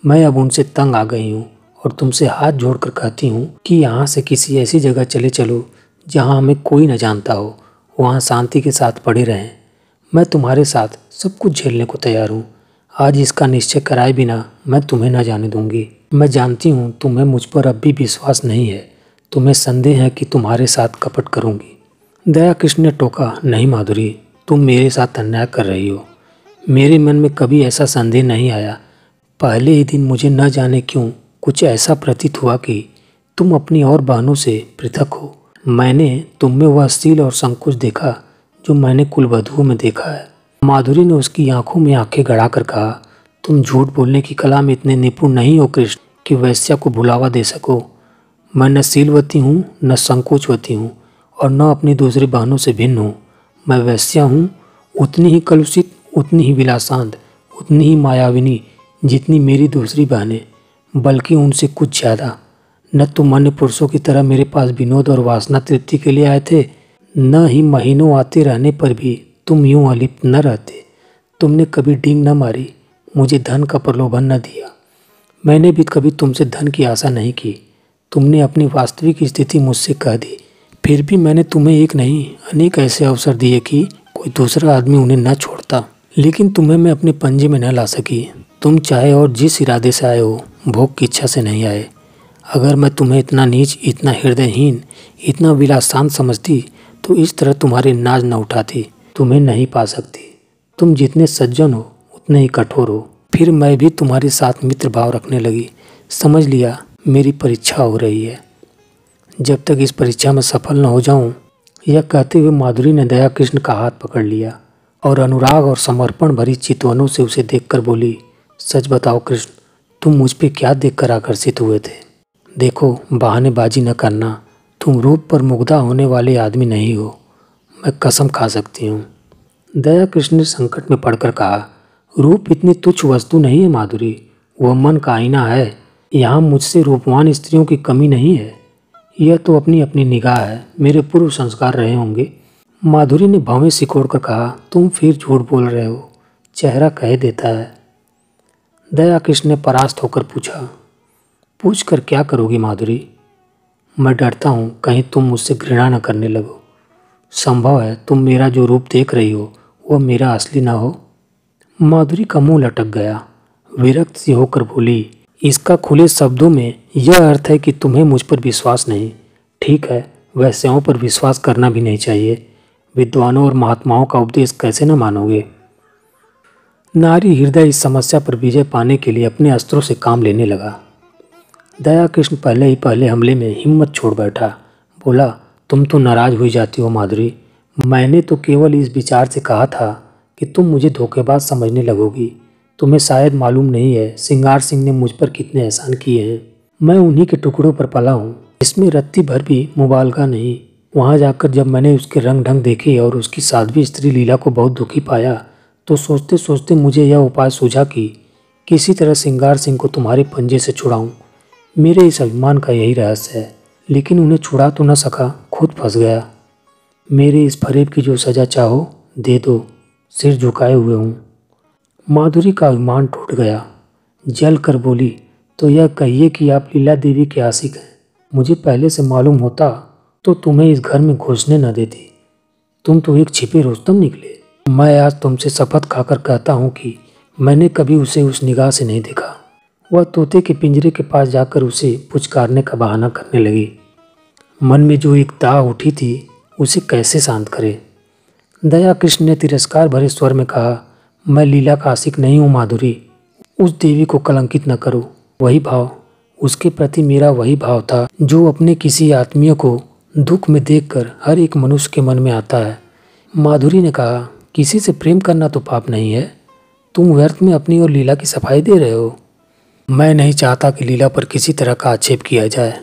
मैं अब उनसे तंग आ गई हूँ और तुमसे हाथ जोड़कर कहती हूँ कि यहाँ से किसी ऐसी जगह चले चलो जहाँ हमें कोई न जानता हो, वहाँ शांति के साथ पड़े रहें। मैं तुम्हारे साथ सब कुछ झेलने को तैयार हूँ। आज इसका निश्चय कराए बिना मैं तुम्हें न जाने दूंगी। मैं जानती हूँ तुम्हें मुझ पर अब भी विश्वास नहीं है, तुम्हें संदेह है कि तुम्हारे साथ कपट करूँगी। दया कृष्ण ने टोका, नहीं माधुरी, तुम मेरे साथ अन्याय कर रही हो। मेरे मन में कभी ऐसा संदेह नहीं आया। पहले ही दिन मुझे न जाने क्यों कुछ ऐसा प्रतीत हुआ कि तुम अपनी और बहनों से पृथक हो। मैंने तुम में वह शील और संकोच देखा जो मैंने कुलवधुओं में देखा है। माधुरी ने उसकी आंखों में आंखें गड़ाकर कहा, तुम झूठ बोलने की कला में इतने निपुण नहीं हो कृष्ण कि वैश्या को भुलावा दे सको। मैं न शीलवती हूँ, न संकोचवती हूँ और न अपनी दूसरी बहनों से भिन्न हूँ। मैं वैश्या हूँ, उतनी ही कलुषित, उतनी ही विलासांत, उतनी ही मायाविनी जितनी मेरी दूसरी बहनें, बल्कि उनसे कुछ ज़्यादा। न तुम अन्य पुरुषों की तरह मेरे पास विनोद और वासना तृप्ति के लिए आए थे, न ही महीनों आते रहने पर भी तुम यूं अलिप्त न रहते। तुमने कभी डींग न मारी, मुझे धन का प्रलोभन न दिया। मैंने भी कभी तुमसे धन की आशा नहीं की। तुमने अपनी वास्तविक स्थिति मुझसे कह दी, फिर भी मैंने तुम्हें एक नहीं अनेक ऐसे अवसर दिए कि कोई दूसरा आदमी उन्हें न छोड़ता, लेकिन तुम्हें मैं अपने पंजे में न ला सकी। तुम चाहे और जिस इरादे से आए हो, भोग की इच्छा से नहीं आए। अगर मैं तुम्हें इतना नीच, इतना हृदयहीन, इतना विलासांत समझती तो इस तरह तुम्हारे नाज न उठाती। तुम्हें नहीं पा सकती। तुम जितने सज्जन हो उतने ही कठोर हो। फिर मैं भी तुम्हारे साथ मित्र भाव रखने लगी। समझ लिया मेरी परीक्षा हो रही है। जब तक इस परीक्षा में सफल न हो जाऊं, यह कहते हुए माधुरी ने दया कृष्ण का हाथ पकड़ लिया और अनुराग और समर्पण भरी चितवनों से उसे देखकर बोली, सच बताओ कृष्ण, तुम मुझ पे क्या देखकर आकर्षित हुए थे? देखो, बहानेबाजी न करना, तुम रूप पर मुग्धा होने वाले आदमी नहीं हो, मैं कसम खा सकती हूँ। दया कृष्ण ने संकट में पड़कर कहा, रूप इतनी तुच्छ वस्तु नहीं है माधुरी, वह मन का आईना है। यहाँ मुझसे रूपवान स्त्रियों की कमी नहीं है। यह तो अपनी अपनी निगाह है, मेरे पूर्व संस्कार रहे होंगे। माधुरी ने भौवें सिकोड़कर कहा, तुम फिर झूठ बोल रहे हो, चेहरा कह देता है। दया कृष्ण ने परास्त होकर पूछा, पूछ कर क्या करोगी माधुरी? मैं डरता हूँ कहीं तुम मुझसे घृणा न करने लगो। संभव है तुम मेरा जो रूप देख रही हो वह मेरा असली ना हो। माधुरी का मुंह लटक गया, विरक्त सी होकर बोली, इसका खुले शब्दों में यह अर्थ है कि तुम्हें मुझ पर विश्वास नहीं। ठीक है, वैश्याओं पर विश्वास करना भी नहीं चाहिए। विद्वानों और महात्माओं का उपदेश कैसे न मानोगे? नारी हृदय इस समस्या पर विजय पाने के लिए अपने अस्त्रों से काम लेने लगा। दया कृष्ण पहले हमले में हिम्मत छोड़ बैठा। बोला, तुम तो नाराज हुई जाती हो माधुरी। मैंने तो केवल इस विचार से कहा था कि तुम मुझे धोखेबाज समझने लगोगी। तुम्हें शायद मालूम नहीं है सिंगार सिंह ने मुझ पर कितने एहसान किए हैं। मैं उन्हीं के टुकड़ों पर पला हूँ, इसमें रत्ती भर भी मुबालगा नहीं। वहाँ जाकर जब मैंने उसके रंग ढंग देखे और उसकी साध्वी स्त्री लीला को बहुत दुखी पाया तो सोचते सोचते मुझे यह उपाय सूझा कि किसी तरह सिंगार सिंह को तुम्हारे पंजे से छुड़ाऊं। मेरे इस अभिमान का यही रहस्य है, लेकिन उन्हें छुड़ा तो न सका, खुद फंस गया। मेरे इस फरेब की जो सजा चाहो दे दो, सिर झुकाए हुए हूँ। माधुरी का अभिमान टूट गया, जल कर बोली, तो यह कहिए कि आप लीला देवी के आशिक हैं। मुझे पहले से मालूम होता तो तुम्हें इस घर में घुसने न देती। तुम तो एक छिपे रुस्तम निकले। मैं आज तुमसे शपथ खाकर कहता हूँ कि मैंने कभी उसे उस निगाह से नहीं देखा। वह तोते के पिंजरे के पास जाकर उसे पुचकारने का बहाना करने लगी। मन में जो एक दाह उठी थी उसे कैसे शांत करे। दया कृष्ण ने तिरस्कार भरे स्वर में कहा, मैं लीला का आशिक नहीं हूँ माधुरी। उस देवी को कलंकित न करो। वही भाव, उसके प्रति मेरा वही भाव था जो अपने किसी आत्मीय को दुख में देखकर हर एक मनुष्य के मन में आता है। माधुरी ने कहा, किसी से प्रेम करना तो पाप नहीं है। तुम व्यर्थ में अपनी और लीला की सफाई दे रहे हो। मैं नहीं चाहता कि लीला पर किसी तरह का आक्षेप किया जाए।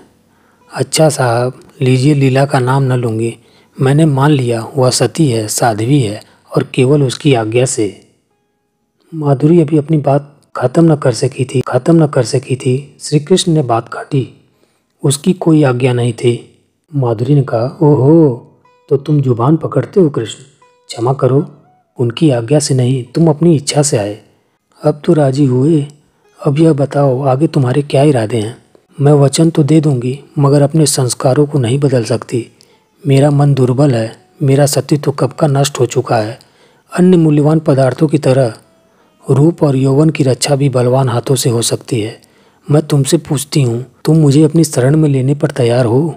अच्छा साहब, लीजिए, लीला का नाम न लूँगी। मैंने मान लिया वह सती है, साध्वी है और केवल उसकी आज्ञा से। माधुरी अभी अपनी बात खत्म न कर सकी थी। श्री कृष्ण ने बात काटी, उसकी कोई आज्ञा नहीं थी। माधुरी ने कहा, ओहो, तो तुम जुबान पकड़ते हो कृष्ण। क्षमा करो, उनकी आज्ञा से नहीं, तुम अपनी इच्छा से आए। अब तो राजी हुए। अब यह बताओ आगे तुम्हारे क्या इरादे हैं। मैं वचन तो दे दूंगी मगर अपने संस्कारों को नहीं बदल सकती। मेरा मन दुर्बल है, मेरा सत्य तो कब का नष्ट हो चुका है। अन्य मूल्यवान पदार्थों की तरह रूप और यौवन की रक्षा भी बलवान हाथों से हो सकती है। मैं तुमसे पूछती हूँ, तुम मुझे अपनी शरण में लेने पर तैयार हो?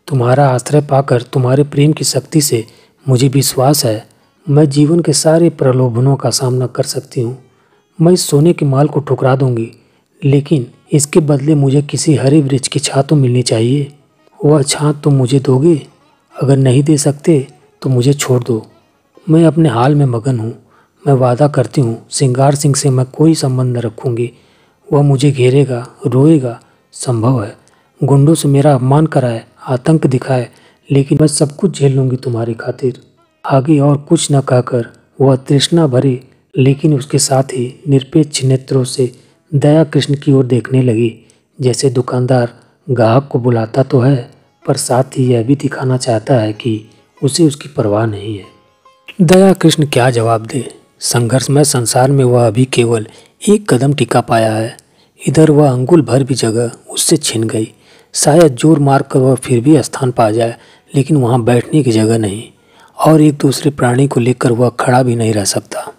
तुम्हारा आश्रय पाकर तुम्हारे प्रेम की शक्ति से मुझे विश्वास है मैं जीवन के सारे प्रलोभनों का सामना कर सकती हूँ। मैं इस सोने के माल को ठुकरा दूंगी, लेकिन इसके बदले मुझे किसी हरे वृक्ष की छां तो मिलनी चाहिए। वह छां तुम मुझे दोगे? अगर नहीं दे सकते तो मुझे छोड़ दो। मैं अपने हाल में मगन हूँ। मैं वादा करती हूँ सिंगार सिंह से मैं कोई संबंध न रखूँगी। वह मुझे घेरेगा, रोएगा, संभव है गुंडों से मेरा अपमान कराए, आतंक दिखाए, लेकिन मैं सब कुछ झेल लूँगी तुम्हारी खातिर। आगे और कुछ न कहकर वह तृष्णा भरी लेकिन उसके साथ ही निरपेक्ष नेत्रों से दया कृष्ण की ओर देखने लगी, जैसे दुकानदार ग्राहक को बुलाता तो है पर साथ ही यह भी दिखाना चाहता है कि उसे उसकी परवाह नहीं है। दया कृष्ण क्या जवाब दे। संघर्षमय संसार में वह अभी केवल एक कदम टिका पाया है। इधर वह अंगुल भर भी जगह उससे छिन गई। शायद जोर मारकर वह फिर भी स्थान पा जाए, लेकिन वहाँ बैठने की जगह नहीं और एक दूसरे प्राणी को लेकर वह खड़ा भी नहीं रह सकता।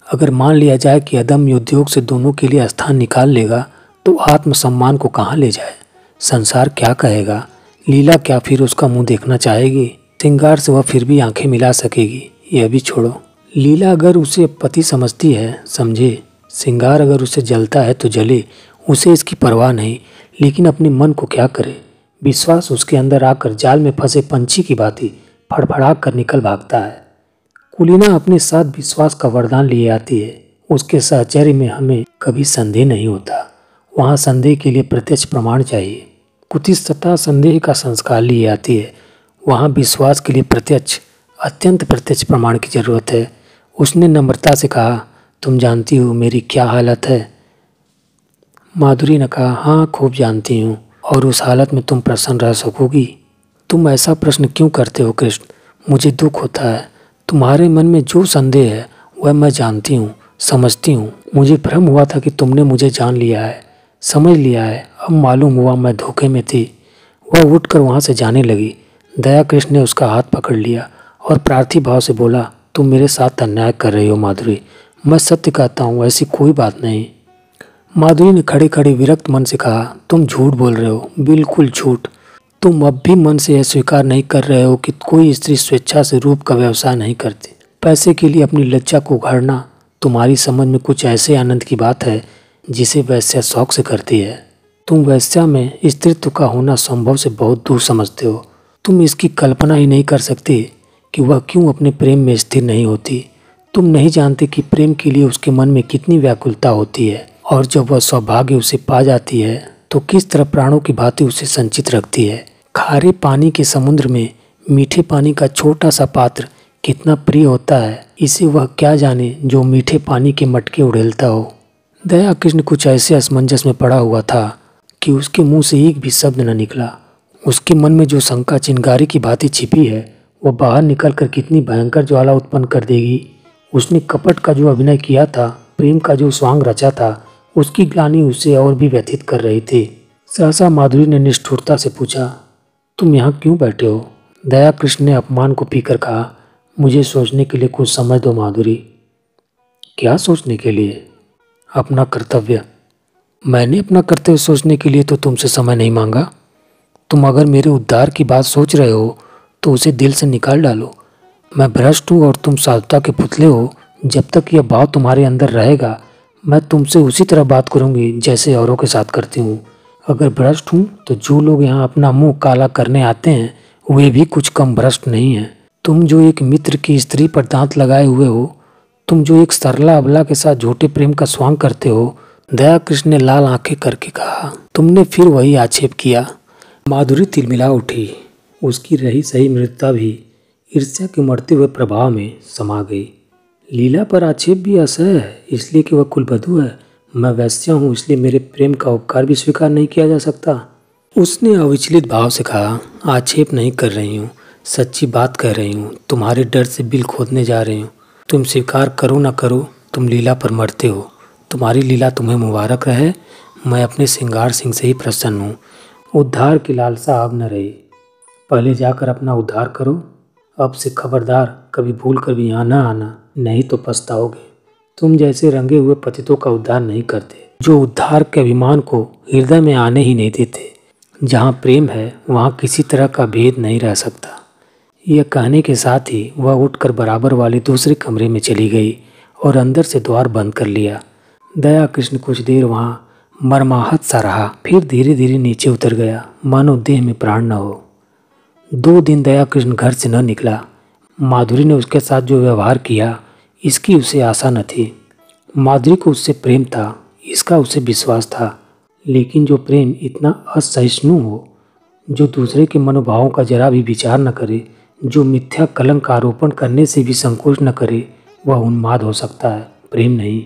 अगर मान लिया जाए कि अदम्य उद्योग से दोनों के लिए स्थान निकाल लेगा तो आत्मसम्मान को कहाँ ले जाए? संसार क्या कहेगा? लीला क्या फिर उसका मुंह देखना चाहेगी? श्रृंगार से वह फिर भी आंखें मिला सकेगी? यह भी छोड़ो। लीला अगर उसे पति समझती है, समझे। श्रृंगार अगर उसे जलता है तो जले, उसे इसकी परवाह नहीं। लेकिन अपने मन को क्या करे? विश्वास उसके अंदर आकर जाल में फंसे पंछी की भांति फड़फड़ा कर निकल भागता है। कुलीना अपने साथ विश्वास का वरदान लिए आती है। उसके साहचर्य में हमें कभी संदेह नहीं होता। वहाँ संदेह के लिए प्रत्यक्ष प्रमाण चाहिए। कुतिस्थता संदेह का संस्कार लिए आती है। वहाँ विश्वास के लिए प्रत्यक्ष, अत्यंत प्रत्यक्ष प्रमाण की जरूरत है। उसने नम्रता से कहा, तुम जानती हो मेरी क्या हालत है? माधुरी ने कहा, हाँ खूब जानती हूँ। और उस हालत में तुम प्रसन्न रह सकोगी? तुम ऐसा प्रश्न क्यों करते हो कृष्ण? मुझे दुख होता है। तुम्हारे मन में जो संदेह है वह मैं जानती हूँ, समझती हूँ। मुझे भ्रम हुआ था कि तुमने मुझे जान लिया है, समझ लिया है। अब मालूम हुआ मैं धोखे में थी। वह उठकर वहाँ से जाने लगी। दया कृष्ण ने उसका हाथ पकड़ लिया और प्रार्थी भाव से बोला, तुम मेरे साथ अन्याय कर रही हो माधुरी। मैं सत्य कहता हूँ, ऐसी कोई बात नहीं। माधुरी ने खड़े खड़े विरक्त मन से कहा, तुम झूठ बोल रहे हो, बिल्कुल झूठ। तुम अब भी मन से यह स्वीकार नहीं कर रहे हो कि कोई स्त्री स्वेच्छा से रूप का व्यवसाय नहीं करती। पैसे के लिए अपनी लज्जा को उघाड़ना तुम्हारी समझ में कुछ ऐसे आनंद की बात है जिसे वैश्या शौक से करती है। तुम वैश्या में स्त्रीत्व का होना संभव से बहुत दूर समझते हो। तुम इसकी कल्पना ही नहीं कर सकते कि वह क्यों अपने प्रेम में स्थिर नहीं होती। तुम नहीं जानते कि प्रेम के लिए उसके मन में कितनी व्याकुलता होती है और जब वह सौभाग्य उसे पा जाती है तो किस तरह प्राणों की भांति उसे संचित रखती है। खारे पानी के समुद्र में मीठे पानी का छोटा सा पात्र कितना प्रिय होता है, इसे वह क्या जाने जो मीठे पानी के मटके उड़ेलता हो। दया कृष्ण कुछ ऐसे असमंजस में पड़ा हुआ था कि उसके मुंह से एक भी शब्द न निकला। उसके मन में जो शंका चिंगारी की भांति छिपी है वह बाहर निकलकर कितनी भयंकर ज्वाला उत्पन्न कर देगी। उसने कपट का जो अभिनय किया था, प्रेम का जो स्वांग रचा था, उसकी ग्लानि उसे और भी व्यथित कर रही थी। सहसा माधुरी ने निष्ठुरता से पूछा, तुम यहाँ क्यों बैठे हो? दया कृष्ण ने अपमान को पीकर कहा, मुझे सोचने के लिए कुछ समय दो माधुरी। क्या सोचने के लिए? अपना कर्तव्य। मैंने अपना कर्तव्य सोचने के लिए तो तुमसे समय नहीं मांगा। तुम अगर मेरे उद्धार की बात सोच रहे हो तो उसे दिल से निकाल डालो। मैं भ्रष्ट हूँ और तुम साधुता के पुतले हो। जब तक यह भाव तुम्हारे अंदर रहेगा मैं तुमसे उसी तरह बात करूंगी जैसे औरों के साथ करती हूँ। अगर भ्रष्ट हूँ तो जो लोग यहाँ अपना मुंह काला करने आते हैं वे भी कुछ कम भ्रष्ट नहीं हैं। तुम जो एक मित्र की स्त्री पर दांत लगाए हुए हो, तुम जो एक सरला अबला के साथ झूठे प्रेम का स्वांग करते हो। दया कृष्ण ने लाल आंखें करके कहा। तुमने फिर वही आक्षेप किया। माधुरी तिलमिला उठी। उसकी रही सही मृदुता भी ईर्ष्या के मरते हुए प्रभाव में समा गई। लीला पर आक्षेप भी असह्य है इसलिए कि वह कुलवधू है। मैं वैश्या हूँ इसलिए मेरे प्रेम का उपकार भी स्वीकार नहीं किया जा सकता। उसने अविचलित भाव से कहा, आक्षेप नहीं कर रही हूँ, सच्ची बात कह रही हूँ। तुम्हारे डर से बिल खोदने जा रही हूँ। तुम स्वीकार करो ना करो, तुम लीला पर मरते हो। तुम्हारी लीला तुम्हें मुबारक रहे। मैं अपने श्रृंगार सिंह से ही प्रसन्न हूँ। उद्धार की लालसा अब न रही। पहले जाकर अपना उद्धार करो। अब से खबरदार कभी भूल कर भी यहाँ न आना, नहीं तो पछताओगे। तुम जैसे रंगे हुए पतितों का उद्धार नहीं करते, जो उद्धार के अभिमान को हृदय में आने ही नहीं देते। जहाँ प्रेम है वहाँ किसी तरह का भेद नहीं रह सकता। यह कहने के साथ ही वह उठकर बराबर वाले दूसरे कमरे में चली गई और अंदर से द्वार बंद कर लिया। दया कृष्ण कुछ देर वहाँ मरमाहत सा रहा, फिर धीरे धीरे नीचे उतर गया, मानो देह में प्राण न हो। 2 दिन दया कृष्ण घर से न निकला। माधुरी ने उसके साथ जो व्यवहार किया इसकी उसे आशा न थी। माधुरी को उससे प्रेम था, इसका उसे विश्वास था। लेकिन जो प्रेम इतना असहिष्णु हो, जो दूसरे के मनोभावों का जरा भी विचार न करे, जो मिथ्या कलंक आरोपण करने से भी संकोच न करे, वह उन्माद हो सकता है, प्रेम नहीं।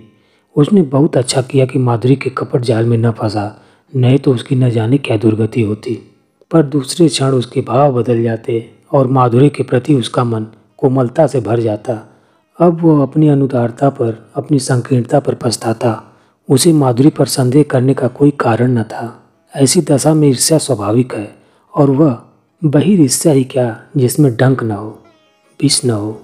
उसने बहुत अच्छा किया कि माधुरी के कपट जाल में न फंसा, नहीं तो उसकी न जाने क्या दुर्गति होती। पर दूसरे क्षण उसके भाव बदल जाते और माधुरी के प्रति उसका मन कोमलता से भर जाता। अब वह अपनी अनुदारता पर, अपनी संकीर्णता पर पछताता। उसे माधुरी पर संदेह करने का कोई कारण न था। ऐसी दशा में ईर्ष्या स्वाभाविक है, और वह बहिर्ईर्ष्या ही क्या जिसमें डंक न हो, विष न हो।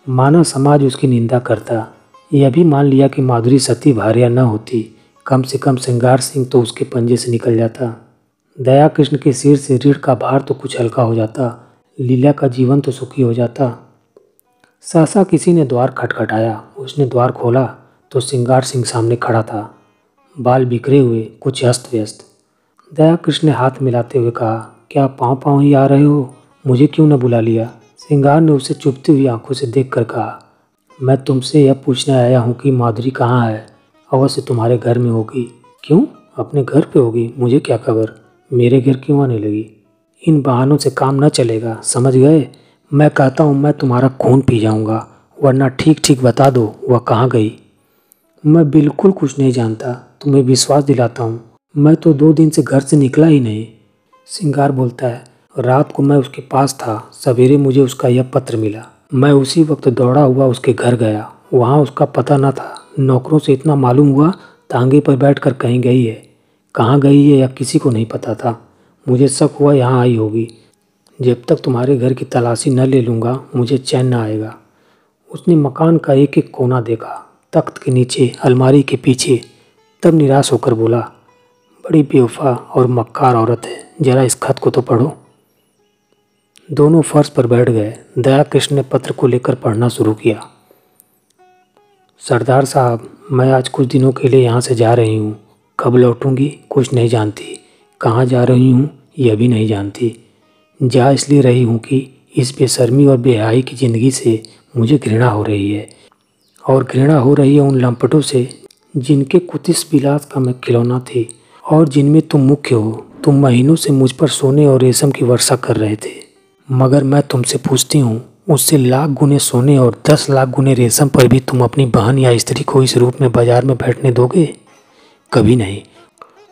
मानव समाज उसकी निंदा करता। यह भी मान लिया कि माधुरी सती भार्या न होती, कम से कम श्रृंगार सिंह तो उसके पंजे से निकल जाता। दया कृष्ण के सिर से ऋण का भार तो कुछ हल्का हो जाता, लीला का जीवन तो सुखी हो जाता। सहसा किसी ने द्वार खटखटाया। उसने द्वार खोला तो श्रृंगार सिंह सामने खड़ा था, बाल बिखरे हुए, कुछ अस्त व्यस्त। दया कृष्ण ने हाथ मिलाते हुए कहा, क्या पाँव पाँव ही आ रहे हो? मुझे क्यों न बुला लिया? श्रृंगार ने उसे चुभती हुई आंखों से देखकर कहा, मैं तुमसे यह पूछने आया हूँ कि माधुरी कहाँ है? अवश्य तुम्हारे घर में होगी। क्यों? अपने घर पे होगी, मुझे क्या खबर? मेरे घर क्यों आने लगी? इन बहानों से काम न चलेगा, समझ गए? मैं कहता हूँ मैं तुम्हारा खून पी जाऊँगा, वरना ठीक ठीक बता दो वह कहाँ गई। मैं बिल्कुल कुछ नहीं जानता, तुम्हें विश्वास दिलाता हूँ। मैं तो 2 दिन से घर से निकला ही नहीं। श्रृंगार बोलता है, रात को मैं उसके पास था, सवेरे मुझे उसका यह पत्र मिला। मैं उसी वक्त दौड़ा हुआ उसके घर गया। वहाँ उसका पता न था। नौकरों से इतना मालूम हुआ तांगे पर बैठकर कहीं गई है। कहाँ गई है यह किसी को नहीं पता था। मुझे शक हुआ यहाँ आई होगी। जब तक तुम्हारे घर की तलाशी न ले लूँगा मुझे चैन न आएगा। उसने मकान का एक एक कोना देखा, तख्त के नीचे, अलमारी के पीछे, तब निराश होकर बोला, बड़ी बेवफा और मक्कार औरत है, जरा इस खत को तो पढ़ो। दोनों फर्श पर बैठ गए। दया कृष्ण ने पत्र को लेकर पढ़ना शुरू किया। सरदार साहब, मैं आज कुछ दिनों के लिए यहाँ से जा रही हूँ। कब लौटूंगी कुछ नहीं जानती, कहाँ जा रही हूँ यह भी नहीं जानती। जा इसलिए रही हूँ कि इस बेशर्मी और बेहयाई की ज़िंदगी से मुझे घृणा हो रही है, और घृणा हो रही है उन लंपटों से जिनके कुतिस विलास का मैं खिलौना थी, और जिनमें तुम मुख्य हो। तुम महीनों से मुझ पर सोने और रेशम की वर्षा कर रहे थे, मगर मैं तुमसे पूछती हूँ, उससे लाख गुने सोने और 10 लाख गुने रेशम पर भी तुम अपनी बहन या स्त्री को इस रूप में बाजार में बैठने दोगे? कभी नहीं।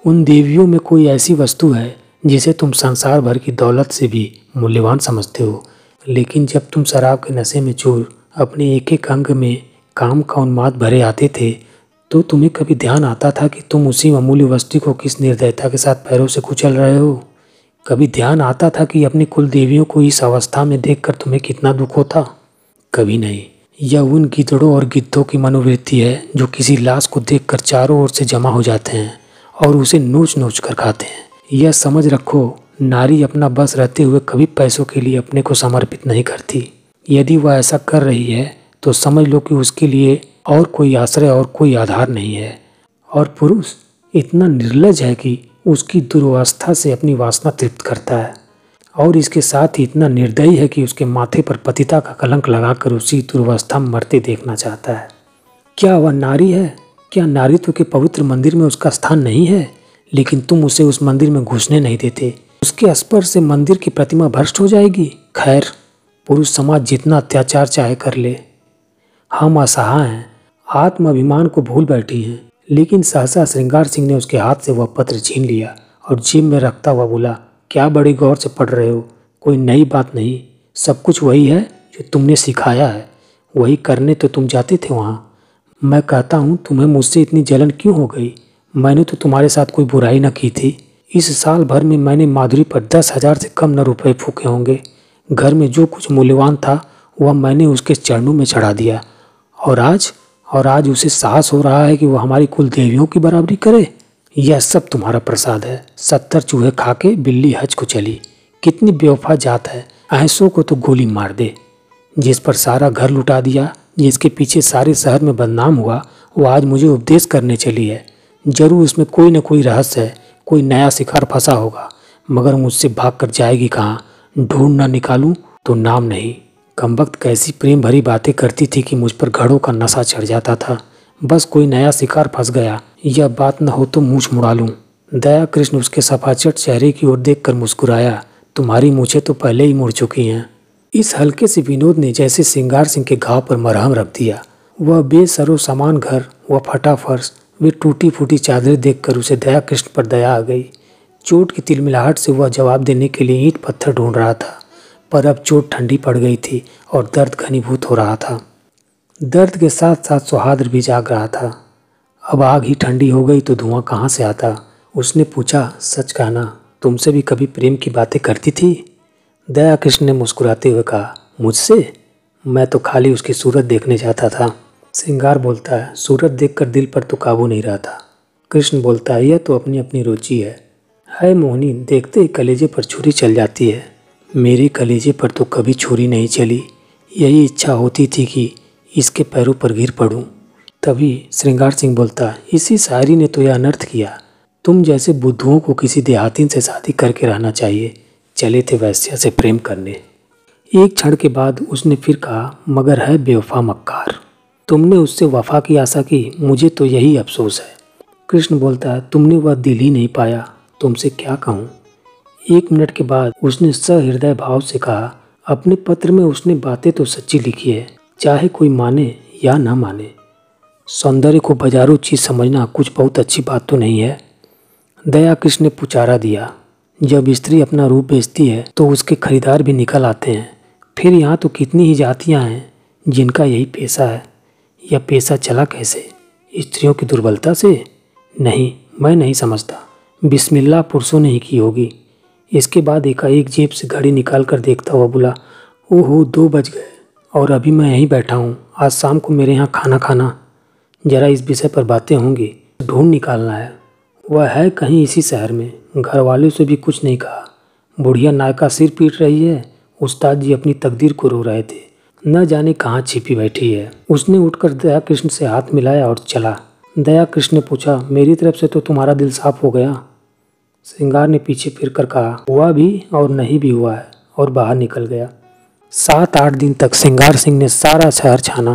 उन देवियों में कोई ऐसी वस्तु है जिसे तुम संसार भर की दौलत से भी मूल्यवान समझते हो, लेकिन जब तुम शराब के नशे में चूर अपने एक एक अंग में काम का उन्माद भरे आते थे, तो तुम्हें कभी ध्यान आता था कि तुम उसी अमूल्य वस्तु को किस निर्दयता के साथ पैरों से कुचल रहे हो? कभी ध्यान आता था कि अपनी कुल देवियों को इस अवस्था में देखकर तुम्हें कितना दुख होता? कभी नहीं। यह उन गीदड़ों और गिद्धों की मनोवृत्ति है जो किसी लाश को देखकर चारों ओर से जमा हो जाते हैं और उसे नोच नोच कर खाते हैं। यह समझ रखो, नारी अपना बस रहते हुए कभी पैसों के लिए अपने को समर्पित नहीं करती। यदि वह ऐसा कर रही है तो समझ लो कि उसके लिए और कोई आश्रय और कोई आधार नहीं है। और पुरुष इतना निर्लज है कि उसकी दुर्वस्था से अपनी वासना तृप्त करता है, और इसके साथ ही इतना निर्दयी है कि उसके माथे पर पतिता का कलंक लगाकर उसी दुर्वस्था में मरते देखना चाहता है। क्या वह नारी है? क्या नारीत्व के पवित्र मंदिर में उसका स्थान नहीं है? लेकिन तुम उसे उस मंदिर में घुसने नहीं देते। उसके स्पर्श से मंदिर की प्रतिमा भ्रष्ट हो जाएगी। खैर, पुरुष समाज जितना अत्याचार चाहे कर ले, हम असहाय हैं, आत्म अभिमान को भूल बैठी हैं। लेकिन सहसा श्रृंगार सिंह ने उसके हाथ से वह पत्र छीन लिया और जेब में रखता हुआ बोला, क्या बड़ी गौर से पढ़ रहे हो? कोई नई बात नहीं, सब कुछ वही है जो तुमने सिखाया है। वही करने तो तुम जाते थे वहाँ। मैं कहता हूँ, तुम्हें मुझसे इतनी जलन क्यों हो गई? मैंने तो तुम्हारे साथ कोई बुराई न की थी। इस साल भर में मैंने माधुरी पर 10,000 से कम न रुपए फूके होंगे। घर में जो कुछ मूल्यवान था वह मैंने उसके चरणों में चढ़ा दिया, और आज उसे साहस हो रहा है कि वह हमारी कुल देवियों की बराबरी करे। यह सब तुम्हारा प्रसाद है। 70 चूहे खा के बिल्ली हज को चली। कितनी बेवफा जात है, ऐसों को तो गोली मार दे। जिस पर सारा घर लुटा दिया, जिसके पीछे सारे शहर में बदनाम हुआ, वो आज मुझे उपदेश करने चली है। जरूर इसमें कोई न कोई रहस्य है, कोई नया शिकार फंसा होगा, मगर मुझसे भाग कर जाएगी कहाँ? ढूंढ न निकालूं तो नाम नहीं। कमबख्त कैसी प्रेम भरी बातें करती थी कि मुझ पर घड़ों का नशा चढ़ जाता था। बस कोई नया शिकार फंस गया, यह बात न हो तो मूछ मुड़ा लूं। दया कृष्ण उसके सफाचट चेहरे की ओर देखकर मुस्कुराया। तुम्हारी मूछें तो पहले ही मुड़ चुकी हैं। इस हल्के से विनोद ने जैसे श्रृंगार सिंह के घाव पर मरहम रख दिया। वह बेसरो सामान घर, वह फटा फर्श, वे टूटी फूटी चादरें देखकर उसे दया कृष्ण पर दया आ गई। चोट की तिलमिलाहट से वह जवाब देने के लिए ईंट पत्थर ढूंढ रहा था, पर अब चोट ठंडी पड़ गई थी और दर्द घनीभूत हो रहा था। दर्द के साथ साथ सुहाद्र भी जाग रहा था। अब आग ही ठंडी हो गई तो धुआं कहाँ से आता? उसने पूछा, सच कहना, तुमसे भी कभी प्रेम की बातें करती थी? दया कृष्ण ने मुस्कुराते हुए कहा, मुझसे? मैं तो खाली उसकी सूरत देखने जाता था। श्रृंगार बोलता है, सूरत देखकर दिल पर तो काबू नहीं रहा था। कृष्ण बोलता है, यह तो अपनी अपनी रुचि है मोहिनी, देखते ही कलेजे पर छुरी चल जाती है। मेरे कलेजे पर तो कभी छुरी नहीं चली। यही इच्छा होती थी कि इसके पैरों पर गिर पड़ूं। तभी श्रृंगार सिंह बोलता, इसी शायरी ने तो यह अनर्थ किया। तुम जैसे बुद्धुओं को किसी देहातीन से शादी करके रहना चाहिए। चले थे वैश्या से प्रेम करने। एक क्षण के बाद उसने फिर कहा, मगर है बेवफा मक्कार। तुमने उससे वफा की आशा की, मुझे तो यही अफसोस है। कृष्ण बोलता है, तुमने वह दिल ही नहीं पाया, तुमसे क्या कहूँ। 1 मिनट के बाद उसने सहृदय भाव से कहा, अपने पत्र में उसने बातें तो सच्ची लिखी है, चाहे कोई माने या ना माने। सौंदर्य को बाजारू चीज समझना कुछ बहुत अच्छी बात तो नहीं है। दया कृष्ण ने पुचारा दिया, जब स्त्री अपना रूप बेचती है तो उसके खरीदार भी निकल आते हैं। फिर यहाँ तो कितनी ही जातियाँ हैं जिनका यही पेशा है। यह पेशा चला कैसे? स्त्रियों की दुर्बलता से? नहीं, मैं नहीं समझता। बिस्मिल्लाह पुरुषों ने ही की होगी। इसके बाद एकाएक जेब से घड़ी निकाल कर देखता हुआ बोला, ओहो 2 बज गए और अभी मैं यहीं बैठा हूँ। आज शाम को मेरे यहाँ खाना खाना, जरा इस विषय पर बातें होंगी। ढूंढ निकालना है। वह है कहीं इसी शहर में। घर वालों से भी कुछ नहीं कहा। बुढ़िया नायका सिर पीट रही है। उस्ताद जी अपनी तकदीर को रो रहे थे, न जाने कहाँ छिपी बैठी है। उसने उठकर दया कृष्ण से हाथ मिलाया और चला। दया कृष्ण ने पूछा, मेरी तरफ से तो तुम्हारा दिल साफ हो गया? श्रृंगार ने पीछे फिरकर कहा, हुआ भी और नहीं भी हुआ है, और बाहर निकल गया। 7-8 दिन तक श्रृंगार सिंह ने सारा शहर छाना।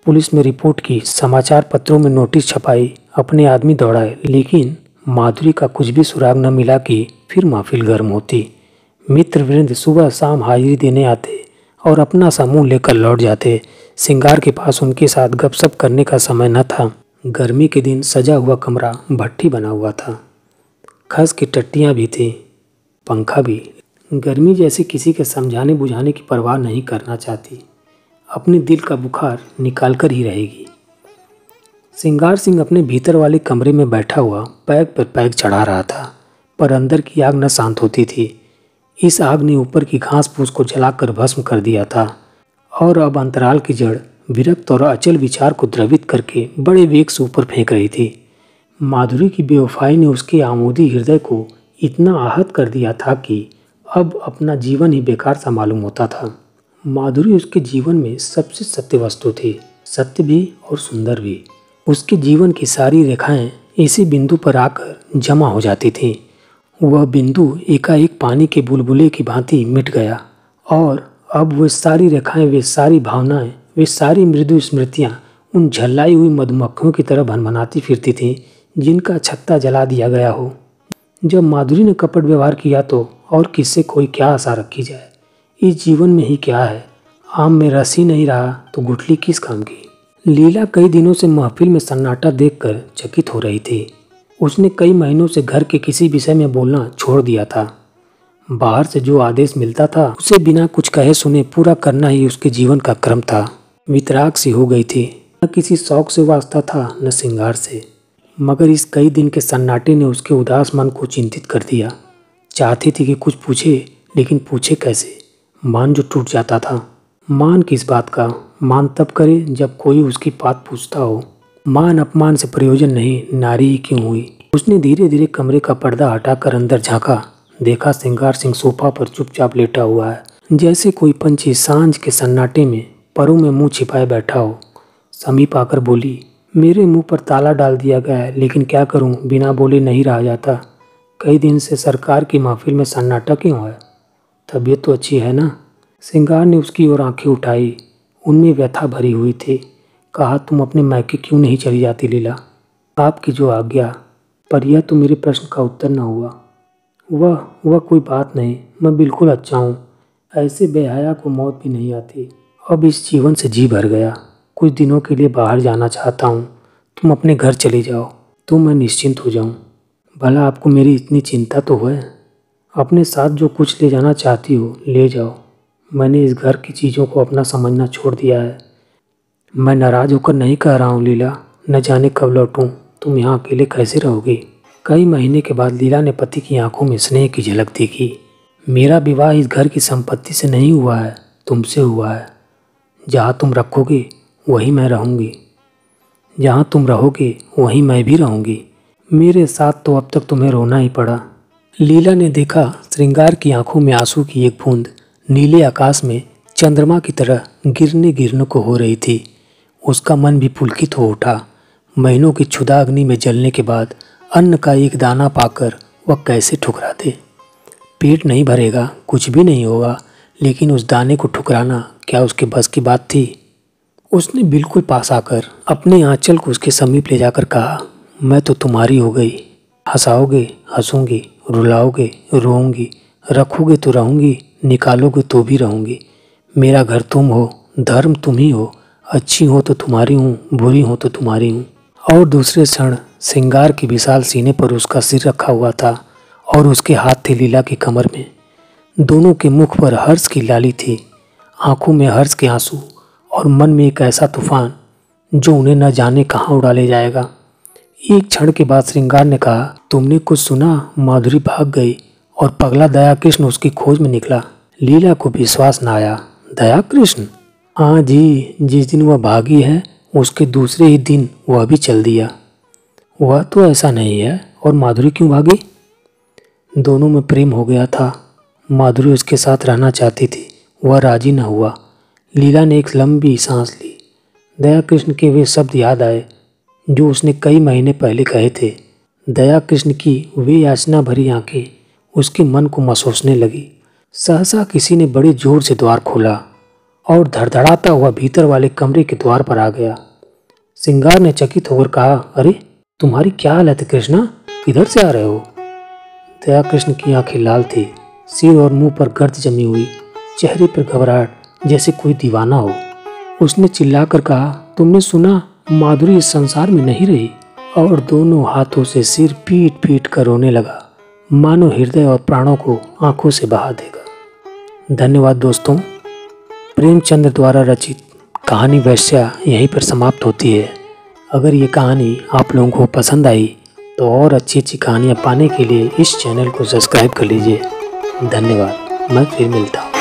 पुलिस में रिपोर्ट की, समाचार पत्रों में नोटिस छपाई, अपने आदमी दौड़ाए, लेकिन माधुरी का कुछ भी सुराग न मिला कि फिर महफिल गर्म होती। मित्र वृंद सुबह शाम हाजिरी देने आते और अपना समूह लेकर लौट जाते। श्रृंगार के पास उनके साथ गपशप करने का समय न था। गर्मी के दिन सजा हुआ कमरा भट्ठी बना हुआ था। खस की टट्टियाँ भी थीं, पंखा भी। गर्मी जैसे किसी के समझाने बुझाने की परवाह नहीं करना चाहती, अपने दिल का बुखार निकाल कर ही रहेगी। श्रृंगार सिंह अपने भीतर वाले कमरे में बैठा हुआ पैग पर पैग चढ़ा रहा था, पर अंदर की आग न शांत होती थी। इस आग ने ऊपर की घास फूस को जलाकर भस्म कर दिया था और अब अंतराल की जड़ विरक्त और अचल विचार को द्रवित करके बड़े वेग से ऊपर फेंक रही थी। माधुरी की बेवफाई ने उसके आमोदी हृदय को इतना आहत कर दिया था कि अब अपना जीवन ही बेकार सा मालूम होता था। माधुरी उसके जीवन में सबसे सत्य वस्तु थी, सत्य भी और सुंदर भी। उसके जीवन की सारी रेखाएं इसी बिंदु पर आकर जमा हो जाती थीं। वह बिंदु एकाएक पानी के बुलबुले की भांति मिट गया और अब वे सारी रेखाएं, वे सारी भावनाएं, वे सारी मृदु स्मृतियां उन झल्लाई हुई मधुमक्खियों की तरह भनभनाती फिरती थीं जिनका छत्ता जला दिया गया हो। जब माधुरी ने कपट व्यवहार किया तो और किससे कोई क्या आशा रखी जाए। इस जीवन में ही क्या है, आम में रस ही नहीं रहा तो गुठली किस काम की। लीला कई दिनों से महफिल में सन्नाटा देखकर चकित हो रही थी। उसने कई महीनों से घर के किसी विषय में बोलना छोड़ दिया था। बाहर से जो आदेश मिलता था उसे बिना कुछ कहे सुने पूरा करना ही उसके जीवन का क्रम था। वितराग सी हो गई थी, न किसी शौक से वास्ता था न श्रृंगार से। मगर इस कई दिन के सन्नाटे ने उसके उदास मन को चिंतित कर दिया। चाहती थी कि कुछ पूछे, लेकिन पूछे कैसे। मान जो टूट जाता था। मान किस बात का? मान तब करे जब कोई उसकी बात पूछता हो। मान अपमान से प्रयोजन नहीं, नारी ही क्यों हुई। उसने धीरे धीरे कमरे का पर्दा हटाकर अंदर झांका। देखा श्रृंगार सिंह सोफा पर चुपचाप लेटा हुआ है, जैसे कोई पंछी सांझ के सन्नाटे में परों में मुंह छिपाए बैठा हो। समीप आकर बोली, मेरे मुंह पर ताला डाल दिया गया है, लेकिन क्या करूं, बिना बोले नहीं रहा जाता। कई दिन से सरकार की महफिल में सन्नाटा क्यों है? तबीयत तो अच्छी है ना? श्रृंगार ने उसकी ओर आंखें उठाई। उनमें व्यथा भरी हुई थी। कहा, तुम अपने मायके क्यों नहीं चली जाती लीला? आपकी जो आज्ञा। पर यह तो मेरे प्रश्न का उत्तर न हुआ। वह कोई बात नहीं, मैं बिल्कुल अच्छा हूँ। ऐसे बेहया को मौत भी नहीं आती। अब इस जीवन से जी भर गया। कुछ दिनों के लिए बाहर जाना चाहता हूँ। तुम अपने घर चली जाओ तो मैं निश्चिंत हो जाऊँ। भला आपको मेरी इतनी चिंता तो है? अपने साथ जो कुछ ले जाना चाहती हो ले जाओ। मैंने इस घर की चीज़ों को अपना समझना छोड़ दिया है। मैं नाराज़ होकर नहीं कह रहा हूँ लीला, न जाने कब लौटूँ। तुम यहाँ अकेले कैसे रहोगी? कई महीने के बाद लीला ने पति की आंखों में स्नेह की झलक देखी। मेरा विवाह इस घर की संपत्ति से नहीं हुआ है, तुमसे हुआ है। जहाँ तुम रखोगे वहीं मैं रहूँगी। जहाँ तुम रहोगे वहीं मैं भी रहूँगी। मेरे साथ तो अब तक तुम्हें रोना ही पड़ा। लीला ने देखा श्रृंगार की आंखों में आंसू की एक बूंद नीले आकाश में चंद्रमा की तरह गिरने गिरने को हो रही थी। उसका मन भी पुलकित हो उठा। महीनों की क्षुधा अग्नि में जलने के बाद अन्न का एक दाना पाकर वह कैसे ठुकरा दे। पेट नहीं भरेगा, कुछ भी नहीं होगा, लेकिन उस दाने को ठुकराना क्या उसके बस की बात थी? उसने बिल्कुल पास आकर अपने आंचल को उसके समीप ले जाकर कहा, मैं तो तुम्हारी हो गई। हंसाओगे हंसूंगी, रुलाओगे रोऊंगी, रखोगे तो रहूंगी, निकालोगे तो भी रहूंगी। मेरा घर तुम हो, धर्म तुम ही हो। अच्छी हो तो तुम्हारी हूँ, बुरी हो तो तुम्हारी हूँ। और दूसरे क्षण श्रृंगार की विशाल सीने पर उसका सिर रखा हुआ था और उसके हाथ थे लीला की कमर में। दोनों के मुख पर हर्ष की लाली थी, आंखों में हर्ष के आंसू और मन में एक ऐसा तूफान जो उन्हें न जाने कहाँ उड़ा ले जाएगा। एक क्षण के बाद श्रृंगार ने कहा, तुमने कुछ सुना? माधुरी भाग गई और पगला दया कृष्ण उसकी खोज में निकला। लीला को विश्वास न आया। दया कृष्ण? हाँ जी, जिस दिन वह भागी है उसके दूसरे ही दिन वह भी चल दिया। वह तो ऐसा नहीं है। और माधुरी क्यों भागी? दोनों में प्रेम हो गया था। माधुरी उसके साथ रहना चाहती थी, वह राजी न हुआ। लीला ने एक लंबी सांस ली। दया कृष्ण के वे शब्द याद आए जो उसने कई महीने पहले कहे थे। दया कृष्ण की वे याचना भरी आंखें उसके मन को मसोसने लगी। सहसा किसी ने बड़े जोर से द्वार खोला और धड़धड़ाता हुआ भीतर वाले कमरे के द्वार पर आ गया। श्रृंगार ने चकित होकर कहा, अरे तुम्हारी क्या हालत है कृष्णा? किधर से आ रहे हो? दया कृष्ण की आंखें लाल थी, सिर और मुंह पर गर्द जमी हुई, चेहरे पर घबराहट, जैसे कोई दीवाना हो। उसने चिल्लाकर कहा, तुमने सुना? माधुरी इस संसार में नहीं रही। और दोनों हाथों से सिर पीट पीट कर रोने लगा, मानो हृदय और प्राणों को आंखों से बहा देगा। धन्यवाद दोस्तों। प्रेमचंद द्वारा रचित कहानी वैश्या यहीं पर समाप्त होती है। अगर ये कहानी आप लोगों को पसंद आई तो और अच्छी अच्छी कहानियाँ पाने के लिए इस चैनल को सब्सक्राइब कर लीजिए। धन्यवाद। मैं फिर मिलता हूँ।